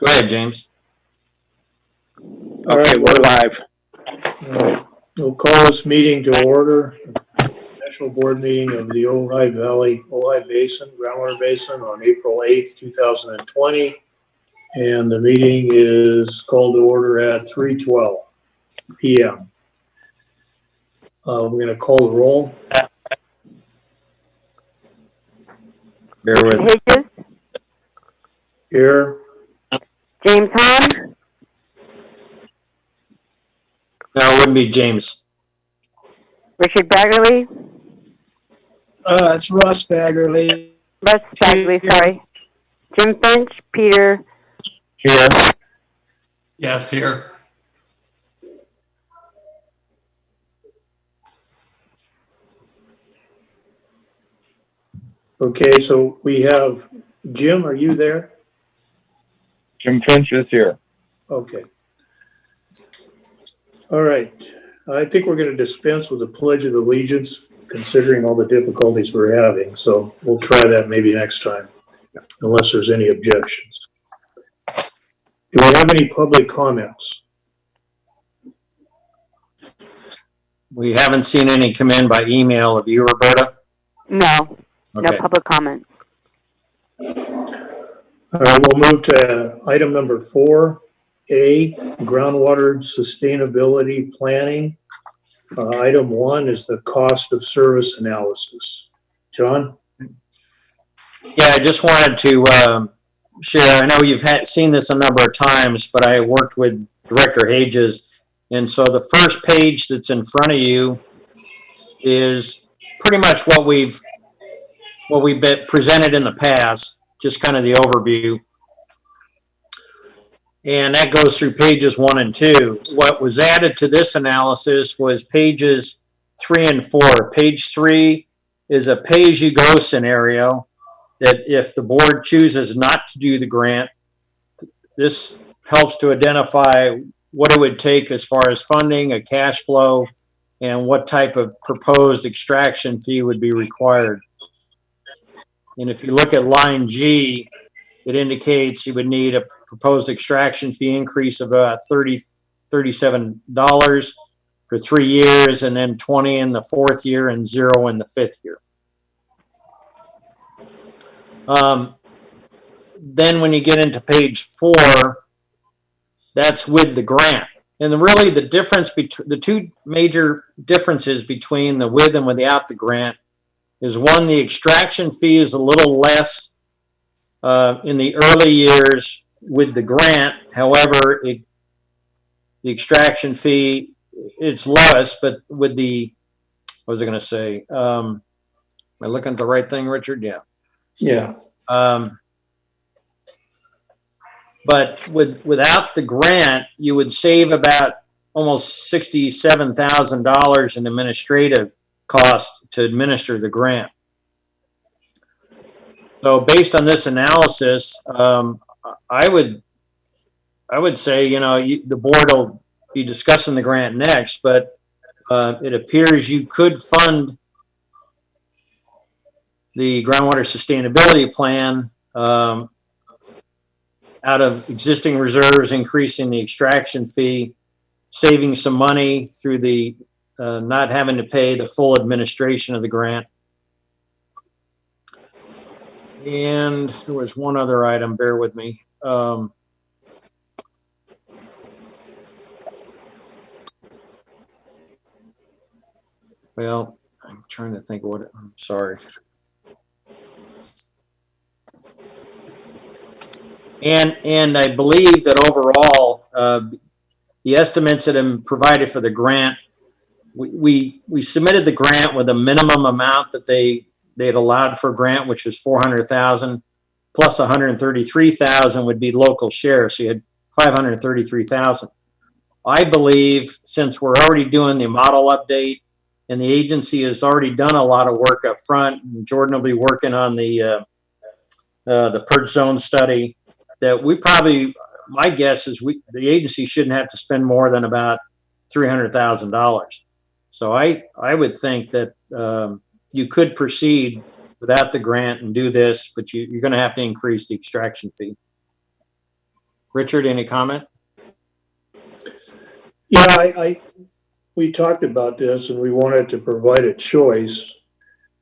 Go ahead, James. Okay, we're live. We'll call this meeting to order. National Board meeting of the Ojai Valley, Ojai Basin, Groundwater Basin on April 8th, 2020. And the meeting is called to order at 3:12 p.m. We're going to call the roll. Bear with me. Hedges, Here. James Hahn, No, it wouldn't be James. Richard Baggerly, It's Russ Baggerly. Russ Baggerly, sorry, Jim Finch, Peter, Here. Yes, here. Okay, so we have Jim, are you there? Jim Finch is here. Okay. All right. I think we're going to dispense with the Pledge of Allegiance, considering all the difficulties we're having. So we'll try that maybe next time, unless there's any objections. Do we have any public comments? We haven't seen any come in by email. Have you, Roberta? no, Okay. no public comments. All right, we'll move to item number 4A, groundwater sustainability planning. Item 1 is the cost of service analysis. John? Yeah, I just wanted to share. I know you've seen this a number of times, but I worked with Director Hedges, and so the first page that's in front of you is pretty much what we've been presented in the past, just kind of the overview. And that goes through pages 1 and 2. What was added to this analysis was pages 3 and 4. Page 3 is a pay-as-you-go scenario that if the board chooses not to do the grant, this helps to identify what it would take as far as funding, a cash flow, and what type of proposed extraction fee would be required. And if you look at line G, it indicates you would need a proposed extraction fee increase of about $37 for 3 years, and then 20 in the 4th year and 0 in the 5th year. Then when you get into page 4, that's with the grant. And really the difference between the two major differences between the with and without the grant is, one, the extraction fee is a little less in the early years with the grant. However, the extraction fee, it's less, but with the, what was I going to say? Am I looking at the right thing, Richard? Yeah. Yeah. But without the grant, you would save about almost $67,000 in administrative costs to administer the grant. So based on this analysis, I would say, the board will be discussing the grant next, but it appears you could fund the groundwater sustainability plan out of existing reserves, increasing the extraction fee, saving some money through the not having to pay the full administration of the grant. And there was one other item, bear with me. Well, I'm trying to think what, I'm sorry. And I believe that overall, the estimates that have been provided for the grant, we submitted the grant with a minimum amount that they had allowed for grant, which was $400,000 plus $133,000 would be local share. So you had $533,000. I believe since we're already doing the model update and the agency has already done a lot of work up front, and Jordan will be working on the purge zone study, that we probably, my guess is the agency shouldn't have to spend more than about $300,000. So I would think that you could proceed without the grant and do this, but you're going to have to increase the extraction fee. Richard, any comment? Yeah, we talked about this and we wanted to provide a choice.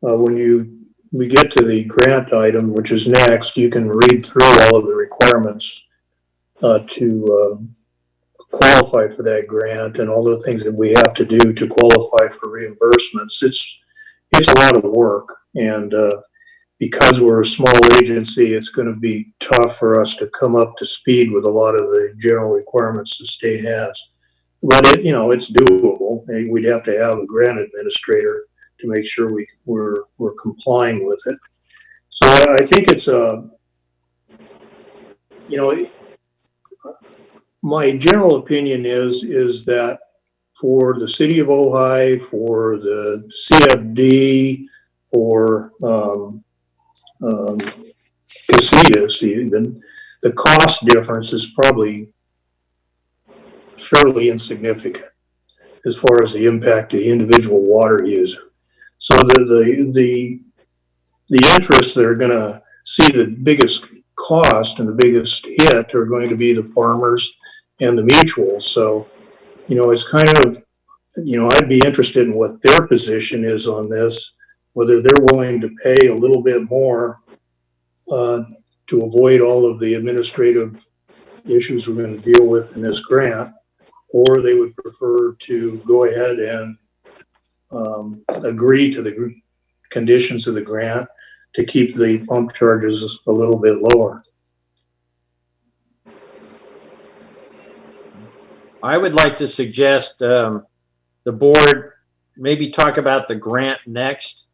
When we get to the grant item, which is next, you can read through all of the requirements to qualify for that grant and all the things that we have to do to qualify for reimbursements. It's a lot of work, and because we're a small agency, it's going to be tough for us to come up to speed with a lot of the general requirements the state has. But it's doable. We'd have to have a grant administrator to make sure we're complying with it. So I think it's my general opinion is that for the city of Ojai, for the CFD, for Casitas even, the cost difference is probably fairly insignificant as far as the impact to the individual water user. So the interests that are going to see the biggest cost and the biggest hit are going to be the farmers and the mutuals. So, it's kind of, I'd be interested in what their position is on this, whether they're willing to pay a little bit more to avoid all of the administrative issues we're going to deal with in this grant, or they would prefer to go ahead and agree to the conditions of the grant to keep the pump charges a little bit lower. I would like to suggest the board maybe talk about the grant next,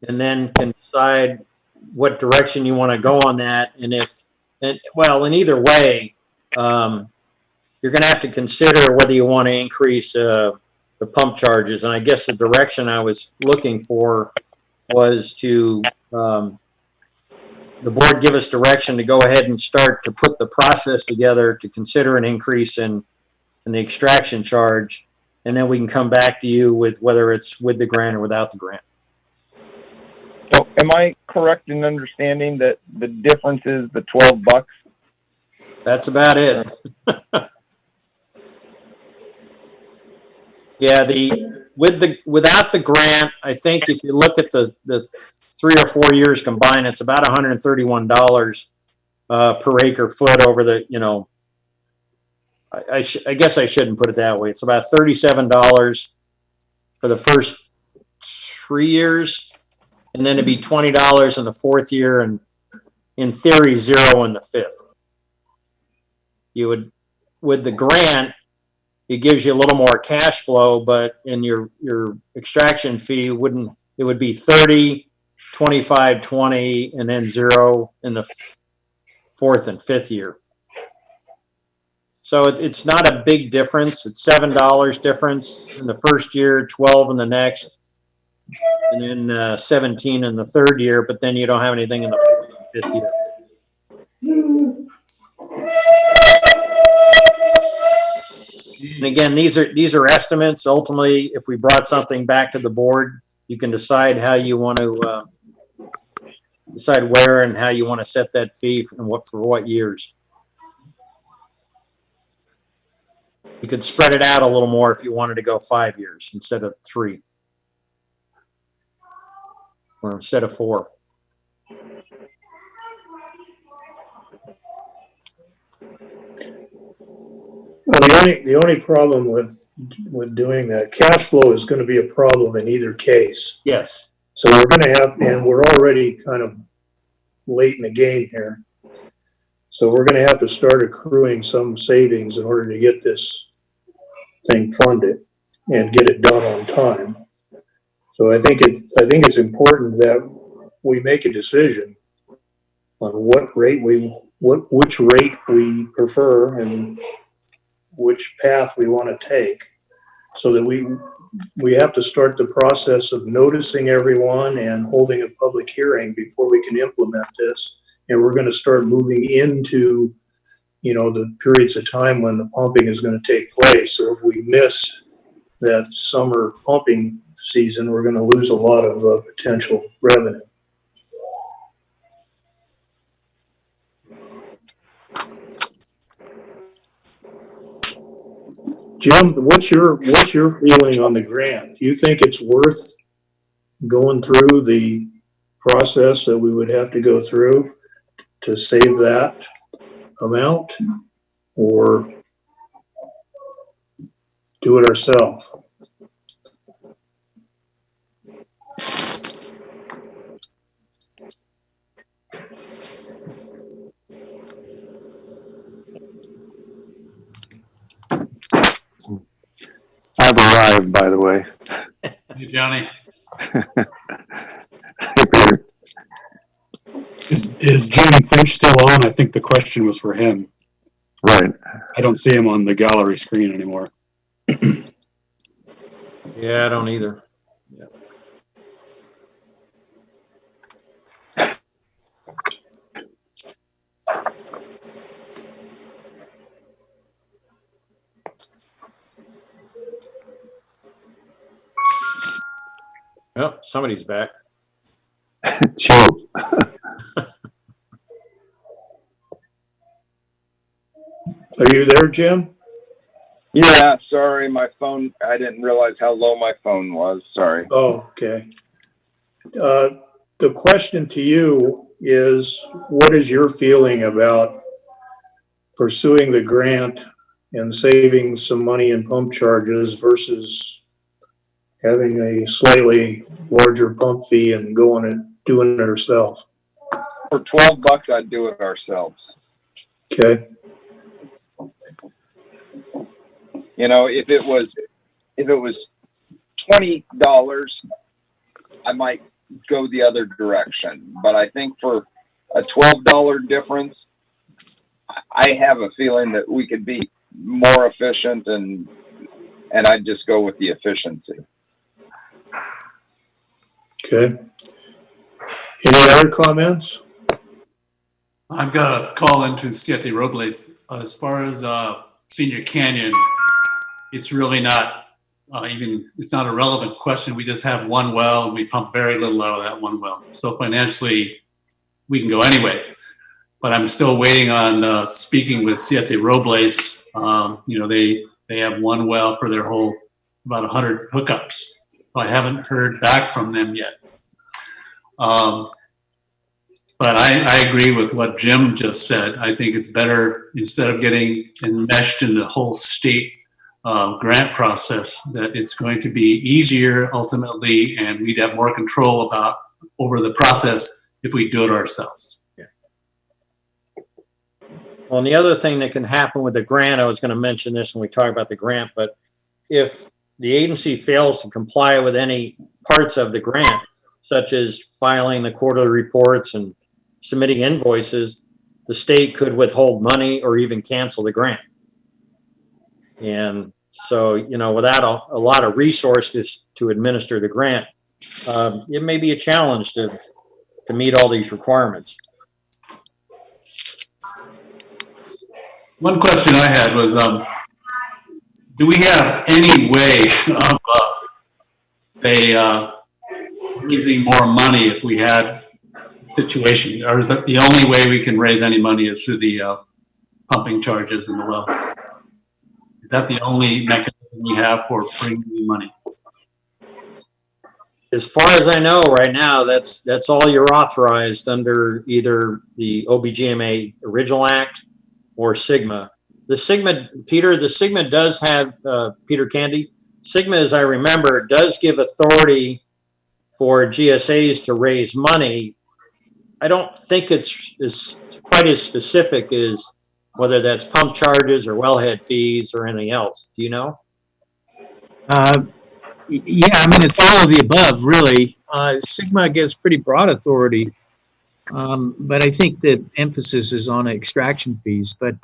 and then can decide what direction you want to go on that. And in either way, you're going to have to consider whether you want to increase the pump charges. And I guess the direction I was looking for was to the board give us direction to go ahead and start to put the process together to consider an increase in the extraction charge, and then we can come back to you with whether it's with the grant or without the grant. So am I correct in understanding that the difference is the $12? That's about it. Yeah, without the grant, I think if you look at the 3 or 4 years combined, it's about $131 per acre foot over the, I guess I shouldn't put it that way. It's about $37 for the first 3 years, and then it'd be $20 in the 4th year, and in theory, 0 in the 5th. You would, with the grant, it gives you a little more cash flow, but in your extraction fee it would be 30, 25, 20, and then 0 in the 4th and 5th year. So it's not a big difference. It's $7 difference in the first year, 12 in the next, and then 17 in the 3rd year, but then you don't have anything in the 5th year. And again, these are estimates. Ultimately, if we brought something back to the board, you can decide how you want to decide where and how you want to set that fee and for what years. You could spread it out a little more if you wanted to go 5 years instead of 3, or instead of 4. Well, the only problem with doing that, cash flow is going to be a problem in either case. Yes. So we're going to have, and we're already kind of late in the game here. So we're going to have to start accruing some savings in order to get this thing funded and get it done on time. So I think it's important that we make a decision on which rate we prefer and which path we want to take, so that we have to start the process of noticing everyone and holding a public hearing before we can implement this. And we're going to start moving into, the periods of time when the pumping is going to take place. So if we miss that summer pumping season, we're going to lose a lot of potential revenue. Jim, what's your feeling on the grant? Do you think it's worth going through the process that we would have to go through to save that amount, or do it ourselves? I've arrived, by the way. Hey, Johnny. Is Jim Finch still on? I think the question was for him. Right. I don't see him on the gallery screen anymore. Yeah, I don't either. Yeah. Oh, somebody's back. Sure. Are you there, Jim? Yeah, sorry, my phone, I didn't realize how low my phone was. Sorry. Oh, okay. The question to you is, what is your feeling about pursuing the grant and saving some money in pump charges versus having a slightly larger pump fee and going and doing it ourselves? For $12, I'd do it ourselves. Okay. You know, if it was $20, I might go the other direction. But I think for a $12 difference, I have a feeling that we could be more efficient, and I'd just go with the efficiency. Okay. Any other comments? I've got a call into Siete Robles. As far as Senior Canyon, it's really not it's not a relevant question. We just have one well, and we pump very little out of that one well. So financially, we can go anyway. But I'm still waiting on speaking with Siete Robles. You know, they have one well for their whole, about 100 hookups. So I haven't heard back from them yet. But I agree with what Jim just said. I think it's better, instead of getting enmeshed in the whole state grant process, that it's going to be easier ultimately, and we'd have more control over the process if we do it ourselves. Yeah. Well, and the other thing that can happen with the grant, I was going to mention this when we talk about the grant, but if the agency fails to comply with any parts of the grant, such as filing the quarterly reports and submitting invoices, the state could withhold money or even cancel the grant. And so, you know, without a lot of resources to administer the grant, it may be a challenge to meet all these requirements. One question I had was, do we have any way of, say, raising more money if we had a situation? Or is that the only way we can raise any money is through the pumping charges in the well? Is that the only mechanism we have for bringing in money? As far as I know right now, that's all you're authorized under either the OBGMA Original Act or SGMA. The SGMA does have, Peter Candy, SGMA, as I remember, does give authority for GSAs to raise money. I don't think it's quite as specific as whether that's pump charges or wellhead fees or anything else. Do you know? Yeah, I mean, it's all of the above, really. SGMA gives pretty broad authority, but I think the emphasis is on extraction fees. But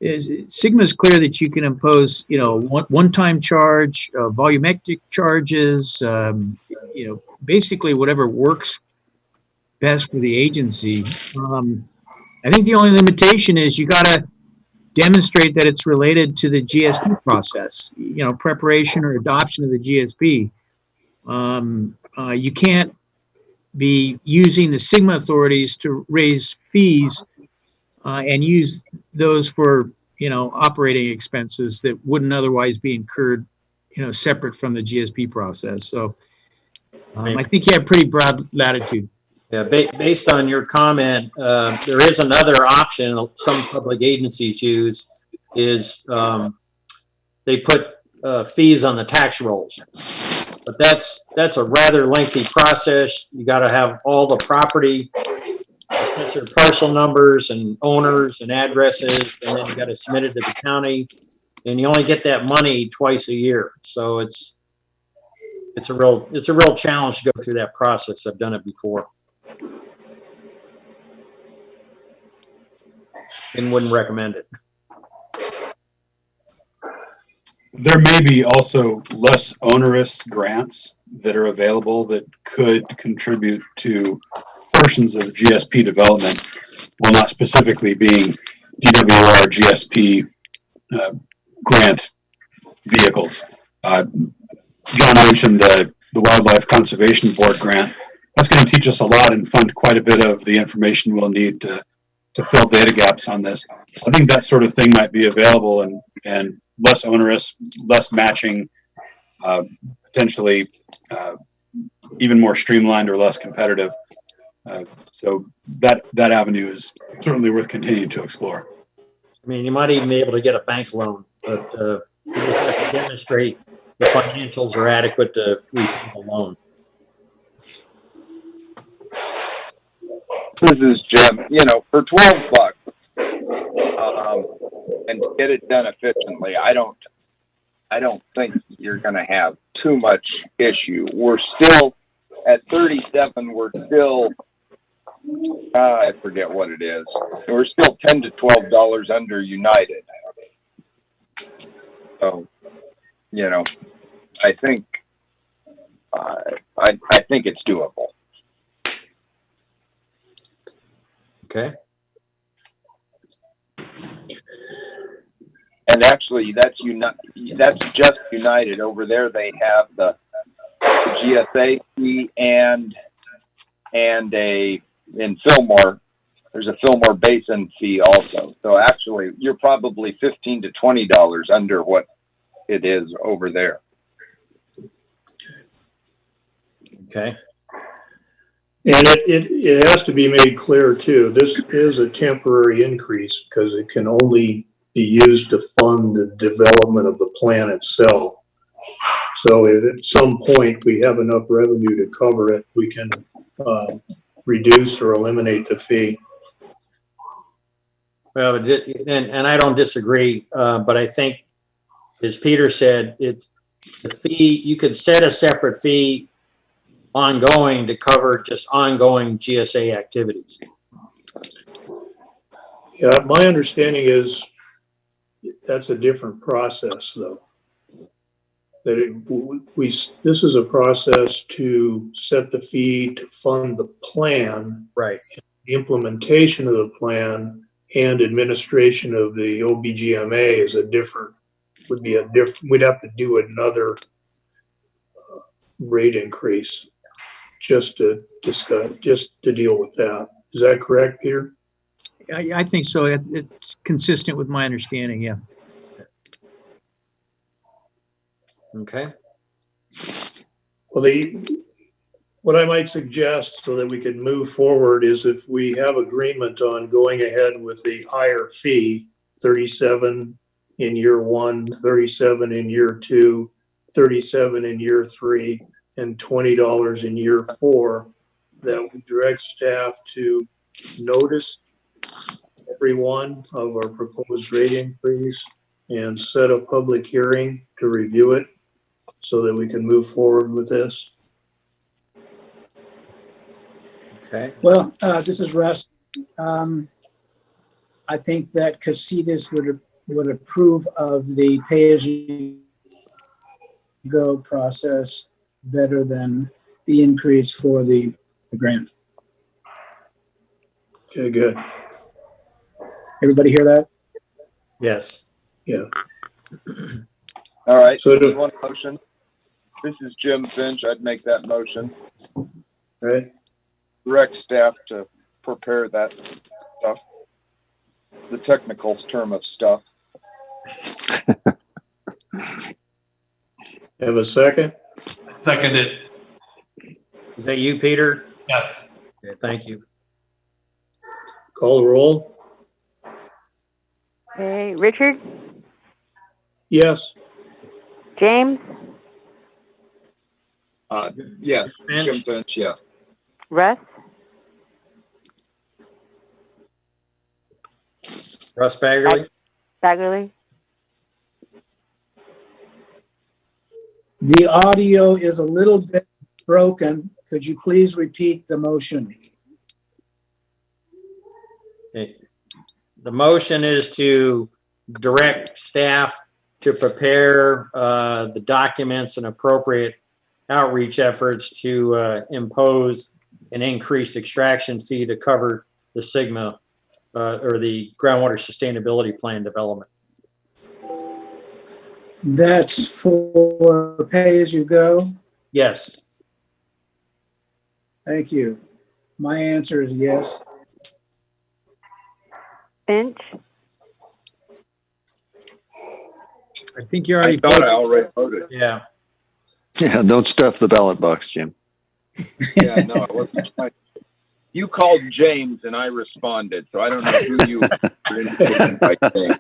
SGMA is clear that you can impose, you know, one-time charge, volumetric charges, you know, basically whatever works best for the agency. I think the only limitation is you got to demonstrate that it's related to the GSP process, you know, preparation or adoption of the GSP. You can't be using the SGMA authorities to raise fees and use those for operating expenses that wouldn't otherwise be incurred, separate from the GSP process. So I think you have pretty broad latitude. Yeah, based on your comment, there is another option some public agencies use is they put fees on the tax rolls. But that's a rather lengthy process. You got to have all the property, assessor parcel numbers and owners and addresses, and then you got to submit it to the county. And you only get that money twice a year. So it's a real challenge to go through that process. I've done it before. And wouldn't recommend it. There may be also less onerous grants that are available that could contribute to portions of GSP development, while not specifically being DWR GSP grant vehicles. John mentioned the Wildlife Conservation Board grant. That's going to teach us a lot and fund quite a bit of the information we'll need to fill data gaps on this. I think that sort of thing might be available and less onerous, less matching, potentially even more streamlined or less competitive. So that avenue is certainly worth continuing to explore. I mean, you might even be able to get a bank loan, but you just have to demonstrate the financials are adequate to repay the loan. This is Jim. For $12, and to get it done efficiently, I don't think you're going to have too much issue. We're still at 37. We're still, I forget what it is. We're still $10 to $12 under United. So, I think I think it's doable. Okay. And actually, that's just United. Over there, they have the GSA fee and in Fillmore, there's a Fillmore Basin fee also. So actually, you're probably $15 to $20 under what it is over there. Okay. And it has to be made clear too, this is a temporary increase because it can only be used to fund the development of the plan itself. So if at some point we have enough revenue to cover it, we can reduce or eliminate the fee. Well, and I don't disagree, but I think, as Peter said, it's the fee. You could set a separate fee ongoing to cover just ongoing GSA activities. Yeah, my understanding is that's a different process, though. That this is a process to set the fee to fund the plan, Right. the implementation of the plan, and administration of the OBGMA is we'd have to do another rate increase just to deal with that. Is that correct, Peter? I think so. It's consistent with my understanding. Yeah. Okay. Well, what I might suggest so that we could move forward is if we have agreement on going ahead with the higher fee, 37 in year 1, 37 in year 2, 37 in year 3, and $20 in year 4, that we direct staff to notice every one of our proposed rate increase and set a public hearing to review it so that we can move forward with this. Okay. Well, this is Russ. I think that Casitas would approve of the pay-as-you-go process better than the increase for the grant. Okay, good. Everybody hear that? Yes. Yeah. All right. So So one motion. This is Jim Finch. I'd make that motion. Right. Direct staff to prepare that stuff. The technical term of stuff. Have a second? Second it. Is that you, Peter? Yes. Okay, thank you. Call the roll? Okay, Richard, Yes. James, Yes, Jim Finch? Finch, yes. Russ, Russ Baggerly? Baggerly. The audio is a little bit broken. Could you please repeat the motion? Okay. The motion is to direct staff to prepare the documents and appropriate outreach efforts to impose an increased extraction fee to cover the SGMA or the groundwater sustainability plan development. That's for pay-as-you-go? Yes. Thank you. My answer is yes. Finch, I think you I already thought voted. I already voted. Yeah. Yeah, don't stuff the ballot box, Jim. Yeah, no, I wasn't trying. You called James and I responded, so I don't know who you were indicating by saying.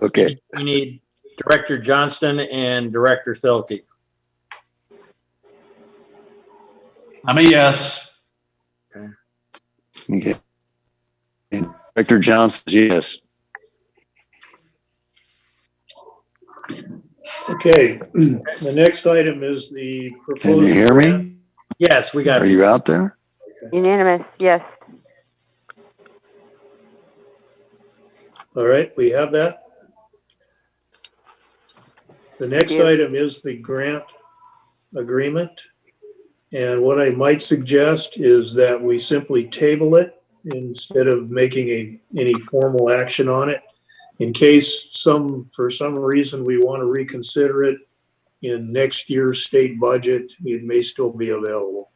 Okay. We need Director Johnston and Director Thielke. I'm a yes. Okay. And Director Johnson, yes. Okay, the next item is the proposed. Can you hear grant. me? Yes, we got Are you. you out there? unanimous, yes. All right, we have that. The next Thank you. item is the grant agreement. And what I might suggest is that we simply table it instead of making any formal action on it. In case for some reason we want to reconsider it in next year's state budget, it may still be available.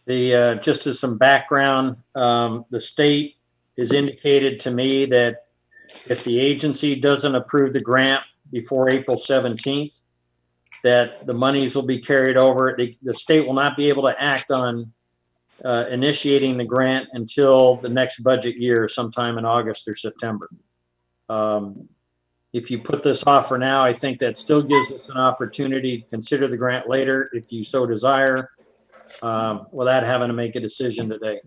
Just as some background, the state has indicated to me that if the agency doesn't approve the grant before April 17th, that the monies will be carried over. The state will not be able to act on initiating the grant until the next budget year, sometime in August or September. If you put this off for now, I think that still gives us an opportunity to consider the grant later if you so desire, without having to make a decision today.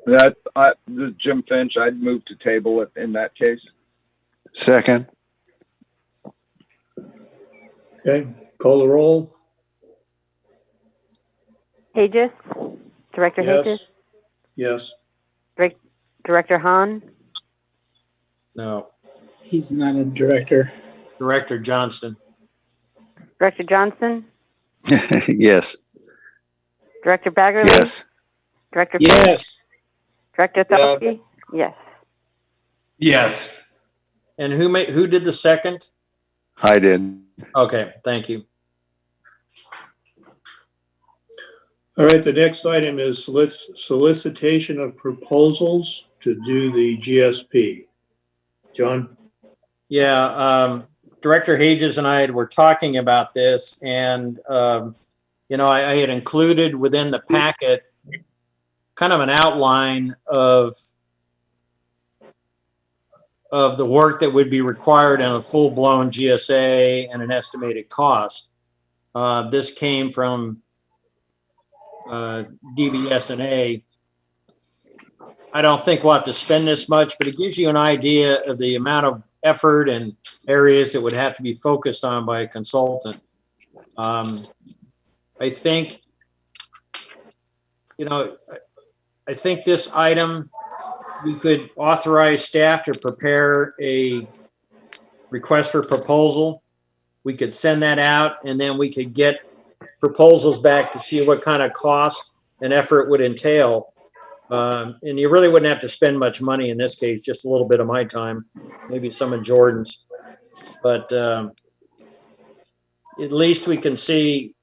This is Jim Finch. I'd move to table it in that case. Second. Okay, call the roll. Hages, Director Hages, Yes. Director Hahn, No. He's not a director. Director Johnston. Director Johnson, Yes. Director Baggerly, Yes. Director Finch, Yes. Director Thielke, yes. Yes. And who did the second? I did. Okay, thank you. All right, the next item is solicitation of proposals to do the GSP. John? Yeah, Director Hages and I were talking about this, and I had included within the packet kind of an outline of the work that would be required in a full-blown GSA and an estimated cost. This came from DBS&A. I don't think we'll have to spend this much, but it gives you an idea of the amount of effort and areas that would have to be focused on by a consultant. I think, I think this item, we could authorize staff to prepare a request for proposal. We could send that out, and then we could get proposals back to see what kind of cost and effort it would entail. And you really wouldn't have to spend much money in this case, just a little bit of my time, maybe some of Jordan's. But at least we can see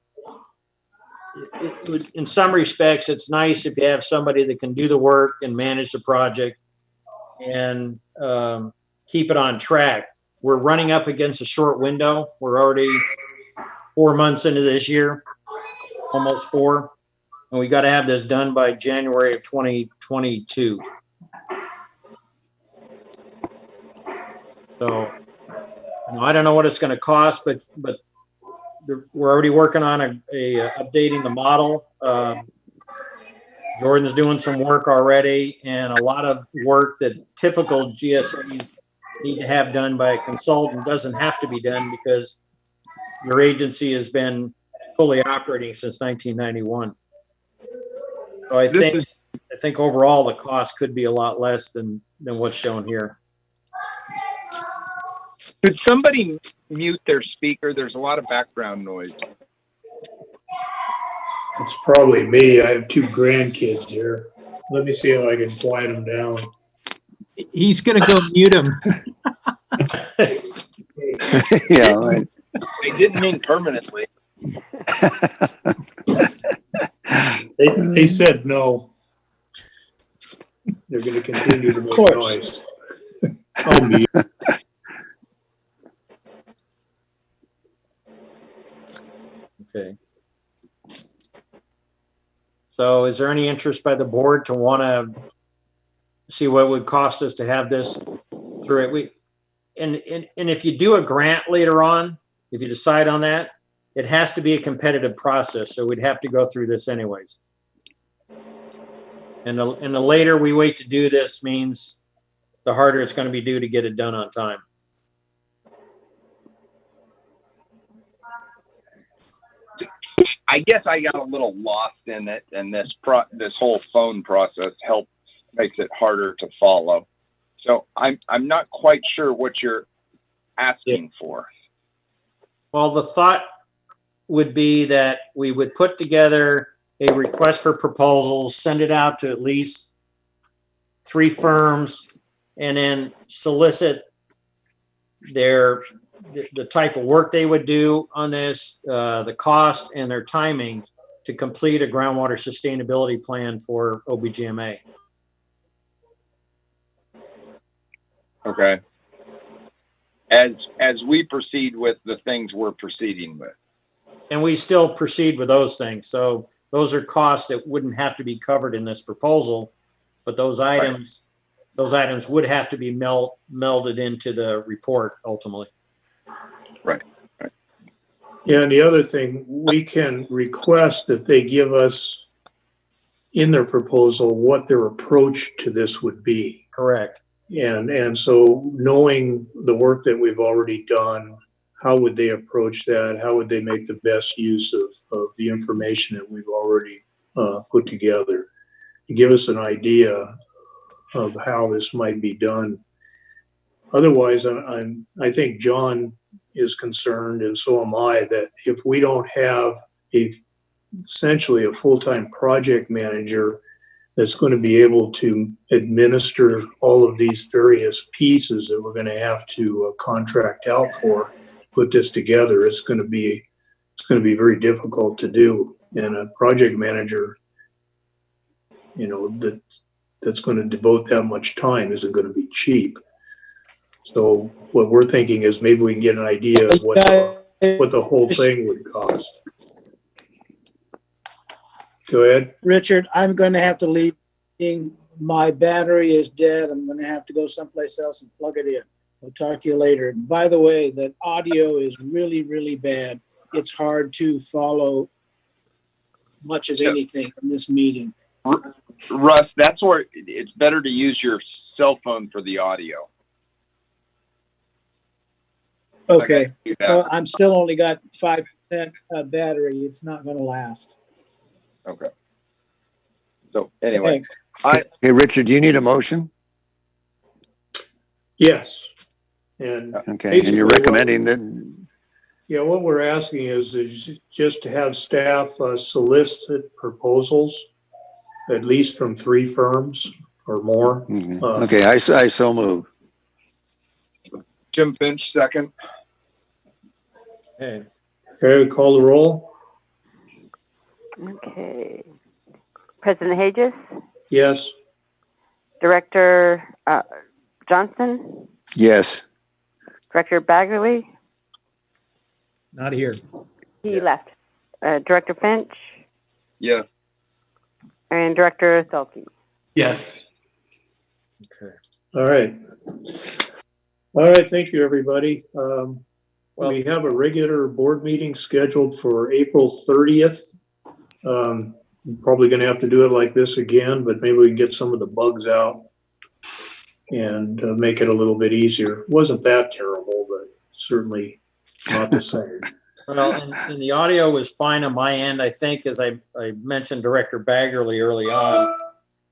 in some respects, it's nice if you have somebody that can do the work and manage the project and keep it on track. We're running up against a short window. We're already 4 months into this year, almost 4, and we got to have this done by January of 2022. So, I don't know what it's going to cost, but we're already working on updating the model. Jordan's doing some work already, and a lot of work that typical GSAs need to have done by a consultant doesn't have to be done because your agency has been fully operating since 1991. So I think overall the cost could be a lot less than what's shown here. Could somebody mute their speaker? There's a lot of background noise. It's probably me. I have 2 grandkids here. Let me see if I can quiet them down. He's going to go mute him. Yeah, right. They didn't mean permanently. They said no. They're going to continue to make noise. I'll mute. Okay. So is there any interest by the board to want to see what it would cost us to have this through it? And if you do a grant later on, if you decide on that, it has to be a competitive process. So we'd have to go through this anyways. And the later we wait to do this means the harder it's going to be due to get it done on time. I guess I got a little lost in it, and this whole phone process makes it harder to follow. So I'm not quite sure what you're asking for. Well, the thought would be that we would put together a request for proposals, send it out to at least 3 firms, and then solicit the type of work they would do on this, the cost and their timing to complete a groundwater sustainability plan for OBGMA. Okay. As we proceed with the things we're proceeding with. And we still proceed with those things. So those are costs that wouldn't have to be covered in this proposal, but those items, would have to be melded into the report ultimately. Right. Yeah, and the other thing, we can request that they give us in their proposal what their approach to this would be. Correct. And so knowing the work that we've already done, how would they approach that? How would they make the best use of the information that we've already put together to give us an idea of how this might be done? Otherwise, I think John is concerned, and so am I, that if we don't have essentially a full-time project manager that's going to be able to administer all of these various pieces that we're going to have to contract out for, put this together, it's going to be very difficult to do. And a project manager, that's going to devote that much time isn't going to be cheap. So what we're thinking is maybe we can get an idea of what the whole thing would cost. Go ahead. Richard, I'm going to have to leave. My battery is dead. I'm going to have to go someplace else and plug it in. I'll talk to you later. And by the way, the audio is really, really bad. It's hard to follow much of anything in this meeting. Russ, that's where it's better to use your cell phone for the audio. Okay. Well, I'm still only got 5% battery. It's not going to last. Okay. So anyway, thanks. Hey, Richard, do you need a motion? Yes. And Okay, and you're recommending that? Yeah, what we're asking is just to have staff solicit proposals, at least from 3 firms or more. Okay, I so move. Jim Finch, second. Okay. Okay, call the roll. Okay. President Hages, Yes. Director Johnson, Yes. Director Bagley, Not here. he left. Director Finch, Yes. and Director Thulke. Yes. Okay. All right. All right, thank you, everybody. Well- We have a regular board meeting scheduled for April 30th. I'm probably gonna have to do it like this again, but maybe we can get some of the bugs out and make it a little bit easier. Wasn't that terrible, but certainly not the same. Well, and the audio was fine on my end. I think, as I mentioned Director Baggerly early on,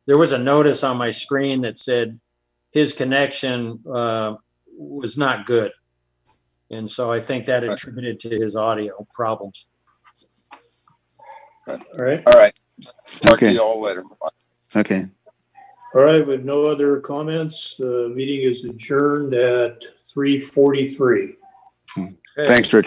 there was a notice on my screen that said his connection was not good. And so I think that attributed to his audio problems. All right. All right. Talk to Okay. you all later. Okay. All right, with no other comments, the meeting is adjourned at 3:43. Okay. Thanks, Richard.